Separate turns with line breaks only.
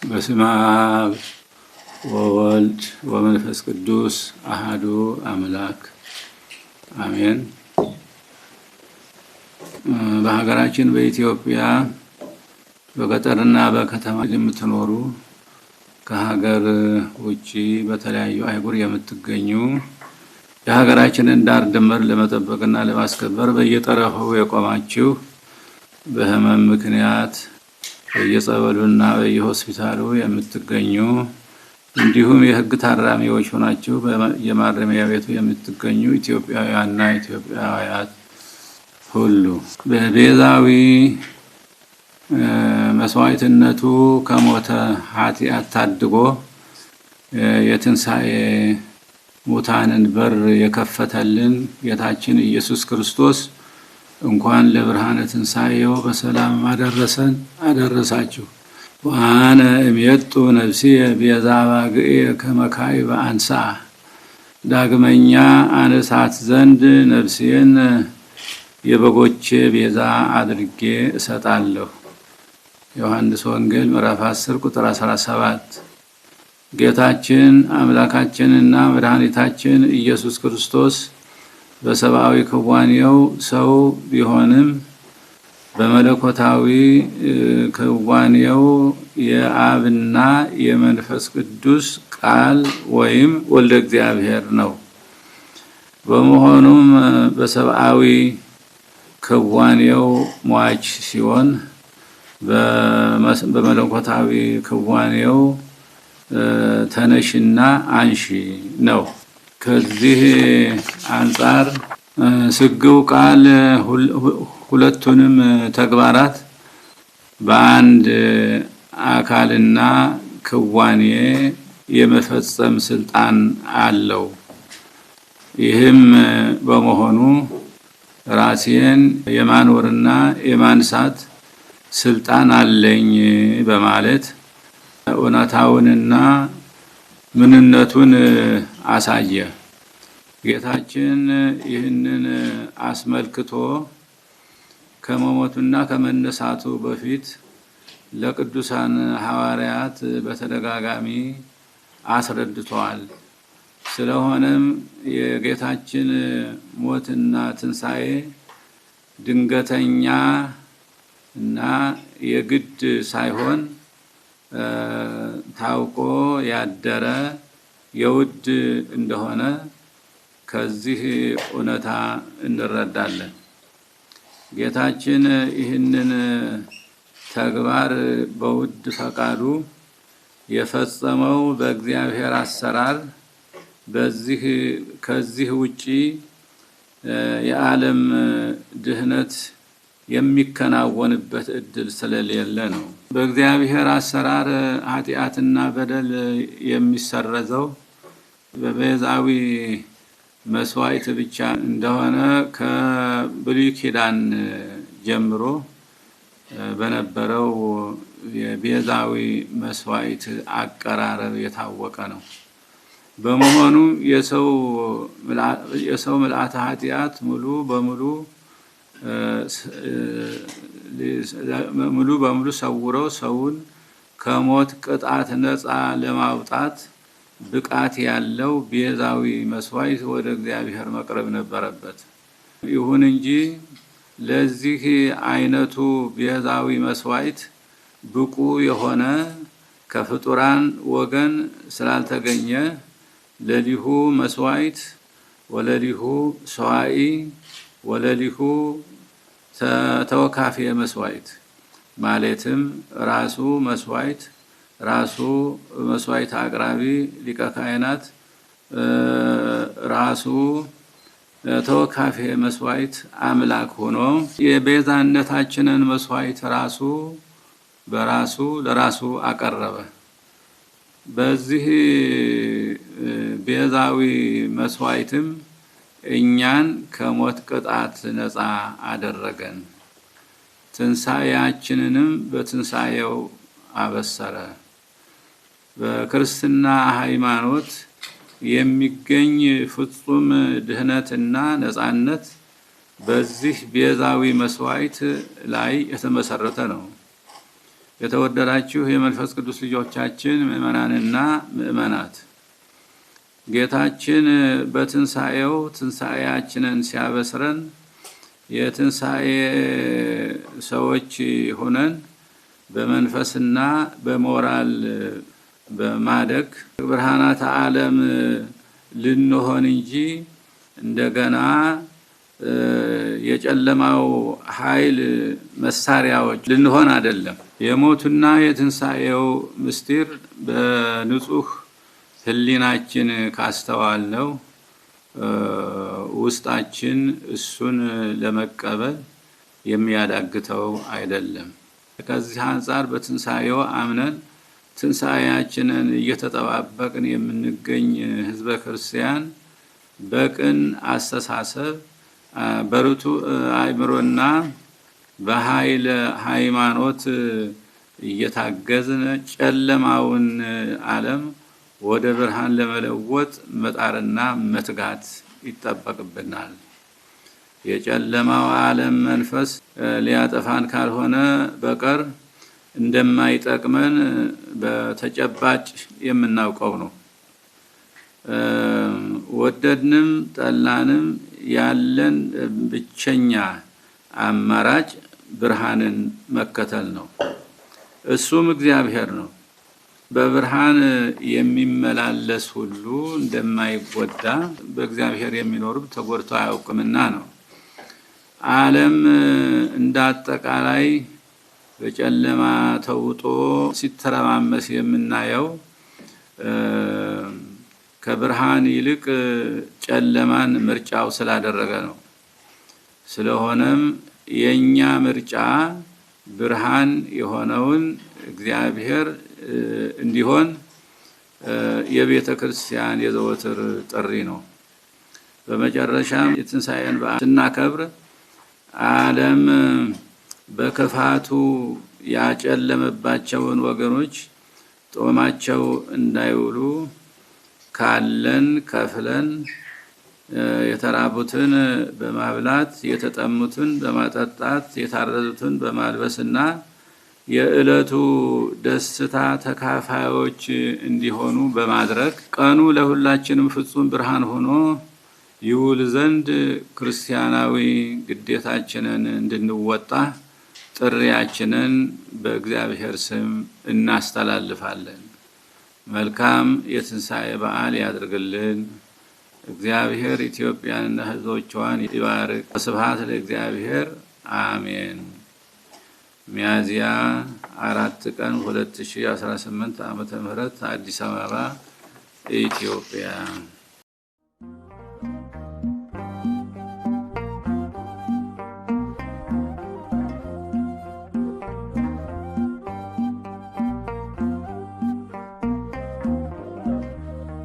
በስመ አብ ወወልድ ወመንፈስ ቅዱስ አሐዱ አምላክ አሜን። በሀገራችን በኢትዮጵያ በገጠርና በከተማ የምትኖሩ ከሀገር ውጪ በተለያዩ አህጉር የምትገኙ የሀገራችንን ዳር ድንበር ለመጠበቅና ለማስከበር በየጠረፉ የቆማችሁ በህመም ምክንያት በየጸበሉና በየሆስፒታሉ የምትገኙ እንዲሁም የህግ ታራሚዎች ሆናችሁ በየማረሚያ ቤቱ የምትገኙ ኢትዮጵያውያንና ኢትዮጵያውያት ሁሉ በቤዛዊ መስዋዕትነቱ ከሞተ ኃጢአት ታድጎ የትንሣኤ ሙታንን በር የከፈተልን ጌታችን ኢየሱስ ክርስቶስ እንኳን ለብርሃነ ትንሣኤው በሰላም አደረሳችሁ። ወአነ እምየጡ ነፍስየ ቤዛ ባግዕ ከመ ካዕበ አንሣ። ዳግመኛ አነሳት ዘንድ ነፍሴን የበጎቼ ቤዛ አድርጌ እሰጣለሁ። ዮሐንስ ወንጌል ምዕራፍ 10 ቁጥር 17። ጌታችን አምላካችንና መድኃኒታችን ኢየሱስ ክርስቶስ በሰብአዊ ክዋኔው ሰው ቢሆንም በመለኮታዊ ክዋኔው የአብና የመንፈስ ቅዱስ ቃል ወይም ወልደ እግዚአብሔር ነው። በመሆኑም በሰብአዊ ክዋኔው ሟች ሲሆን በመለኮታዊ ክዋኔው ተነሽና አንሺ ነው። ከዚህ አንፃር ስግው ቃል ሁለቱንም ተግባራት በአንድ አካልና ክዋኔ የመፈጸም ስልጣን አለው። ይህም በመሆኑ ራሴን የማኖርና የማንሳት ስልጣን አለኝ በማለት እውነታውንና ምንነቱን አሳየ። ጌታችን ይህንን አስመልክቶ ከመሞቱና ከመነሳቱ በፊት ለቅዱሳን ሐዋርያት በተደጋጋሚ አስረድቷል። ስለሆነም የጌታችን ሞትና ትንሣኤ ድንገተኛ እና የግድ ሳይሆን ታውቆ ያደረ የውድ እንደሆነ ከዚህ እውነታ እንረዳለን። ጌታችን ይህንን ተግባር በውድ ፈቃዱ የፈጸመው በእግዚአብሔር አሰራር ከዚህ ውጪ የዓለም ድህነት የሚከናወንበት እድል ስለሌለ ነው። በእግዚአብሔር አሰራር ኃጢአትና በደል የሚሰረዘው በቤዛዊ መስዋዕት ብቻ እንደሆነ ከብሉይ ኪዳን ጀምሮ በነበረው የቤዛዊ መስዋዕት አቀራረብ የታወቀ ነው። በመሆኑ የሰው ምልአተ ኃጢአት ሙሉ በሙሉ ሰውረው ሰውን ከሞት ቅጣት ነፃ ለማውጣት ብቃት ያለው ቤዛዊ መስዋዕት ወደ እግዚአብሔር መቅረብ ነበረበት። ይሁን እንጂ ለዚህ አይነቱ ቤዛዊ መስዋዕት ብቁ የሆነ ከፍጡራን ወገን ስላልተገኘ ለሊሁ መስዋዕት ወለሊሁ ሰዋኢ ወለሊሁ ተወካፊ መስዋዕት ማለትም ራሱ መስዋዕት አቅራቢ ሊቀ ካህናት ራሱ ተወካፊ መስዋዕት አምላክ ሆኖ የቤዛነታችንን መስዋዕት ለራሱ አቀረበ። በዚህ ቤዛዊ መስዋዕትም እኛን ከሞት ቅጣት ነፃ አደረገን። ትንሣኤያችንንም በትንሣኤው አበሰረ። በክርስትና ሃይማኖት የሚገኝ ፍጹም ድህነትና ነፃነት በዚህ ቤዛዊ መስዋዕት ላይ የተመሰረተ ነው። የተወደዳችሁ የመንፈስ ቅዱስ ልጆቻችን ምእመናንና ምእመናት ጌታችን በትንሳኤው ትንሳኤያችንን ሲያበስረን የትንሳኤ ሰዎች ሆነን በመንፈስና በሞራል በማደግ ብርሃናት ዓለም ልንሆን እንጂ እንደገና የጨለማው ኃይል መሳሪያዎች ልንሆን አይደለም። የሞቱና የትንሳኤው ምስጢር በንጹህ ህሊናችን ካስተዋልነው ውስጣችን እሱን ለመቀበል የሚያዳግተው አይደለም። ከዚህ አንፃር በትንሳኤው አምነን ትንሳኤያችንን እየተጠባበቅን የምንገኝ ህዝበ ክርስቲያን በቅን አስተሳሰብ በርቱ አእምሮና በኃይል ሃይማኖት እየታገዝን ጨለማውን ዓለም ወደ ብርሃን ለመለወጥ መጣርና መትጋት ይጠበቅብናል። የጨለማው ዓለም መንፈስ ሊያጠፋን ካልሆነ በቀር እንደማይጠቅመን በተጨባጭ የምናውቀው ነው። ወደድንም ጠላንም ያለን ብቸኛ አማራጭ ብርሃንን መከተል ነው። እሱም እግዚአብሔር ነው። በብርሃን የሚመላለስ ሁሉ እንደማይጎዳ በእግዚአብሔር የሚኖር ተጎድቶ አያውቅምና ነው። ዓለም እንዳጠቃላይ በጨለማ ተውጦ ሲተረማመስ የምናየው ከብርሃን ይልቅ ጨለማን ምርጫው ስላደረገ ነው። ስለሆነም የኛ ምርጫ ብርሃን የሆነውን እግዚአብሔር እንዲሆን የቤተ ክርስቲያን የዘወትር ጥሪ ነው። በመጨረሻም የትንሳኤን በዓል ስናከብር ዓለም በክፋቱ ያጨለመባቸውን ወገኖች ጦማቸው እንዳይውሉ ካለን ከፍለን የተራቡትን በማብላት የተጠሙትን በማጠጣት የታረዙትን በማልበስና የዕለቱ ደስታ ተካፋዮች እንዲሆኑ በማድረግ ቀኑ ለሁላችንም ፍጹም ብርሃን ሆኖ ይውል ዘንድ ክርስቲያናዊ ግዴታችንን እንድንወጣ ጥሪያችንን በእግዚአብሔር ስም እናስተላልፋለን። መልካም የትንሳኤ በዓል ያድርግልን። እግዚአብሔር ኢትዮጵያንና ሕዝቦቿን ይባርክ። ስብሐት ለእግዚአብሔር አሜን። ሚያዝያ 4 ቀን 2018 ዓመተ ምህረት አዲስ አበባ ኢትዮጵያ።